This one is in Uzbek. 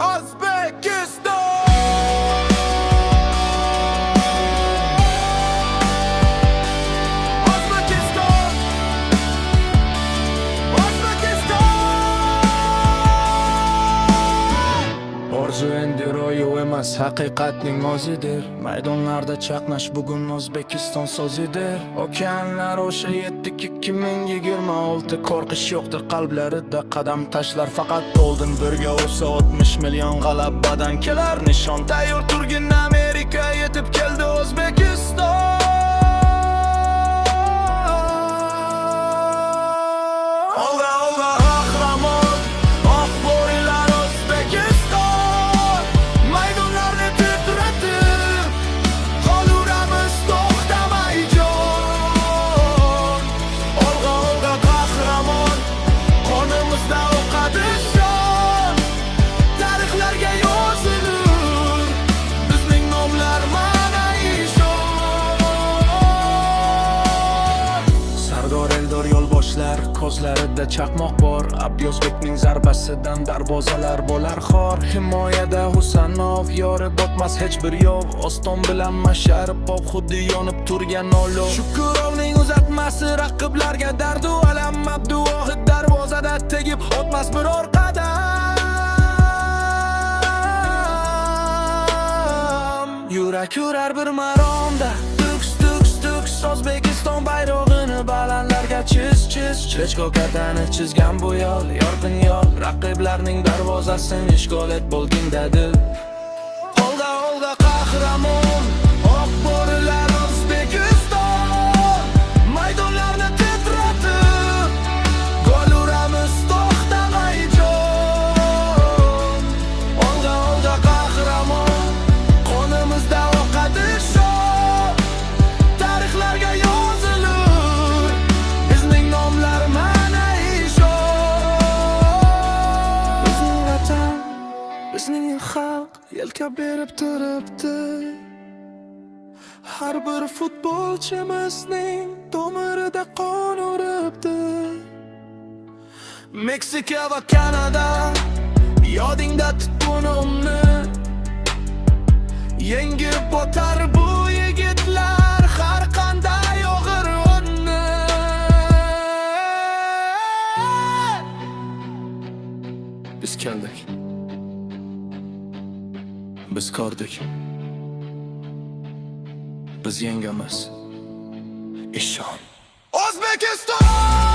O'zbekiston. Orzu endi ro'yi emas, haqiqatning o'zidir. Maydonlarda chaqnash bugun O'zbekiston so'zidir. Okeanlar o'sha yetdik 2026. Qo'rqish yo'qdir qalblarida, qadam tashlar faqat oldin. Birga o'sa 60 million g'alabadan kelar nishon. Tayyor turgin Amerika yetib keldi O'zbekiston. Olga olga qahramon, oq bo'rilar O'zbekiston. Maydonlarni titratib, qoluramiz to'xtamay jon. Olga olga qahramon, qonimizda oqadi shon. Tarixlarga yozilur bizning nomlar mana ishon. Sardor Eldor yo'l boshlar, ko'zlarida chaqmoq bor. Abdiyozbekning zarbasidan darvozalar bo'lar xor. Himoyada Husanov yorib o'tmas hech bir yov. Oston bilan masharib pop xuddi yonib turgan olov. Shukurovning uzatmasi raqiblarga dardu alam. Abduvohid darvozada tegib o'tmas biror qadam. Yurak yurar bir maromda, tuks tuks tuks. O'zbekiston bayrog'ini balandlarga chiz chiz. Chechko kartani chizgan bu yo'l, yorqin yo'l. Raqiblarning darvozasini ishg'ol et bo'lgin dadil. Olga olga qahramon, oq bo'rilar O'zbekiston. Maydonlarni titratib, gol uramiz to'xtamay jon. Olga olga qahramon, qonimizda oqadi shon. Tarixlarga yozilur bizning nomlar mana ishon. Bizning vatan, bizning xalq yelka berib turibdi. Har bir futbolchimizning tomirida qon uribdi. Meksika va Kanada, yodingda tut bunimni. Yengib o'tar bu yigitlar har qanday og'ir o'nni. Biz keldik, biz ko'rdik, biz yengamiz. Ishon. O'zbekiston!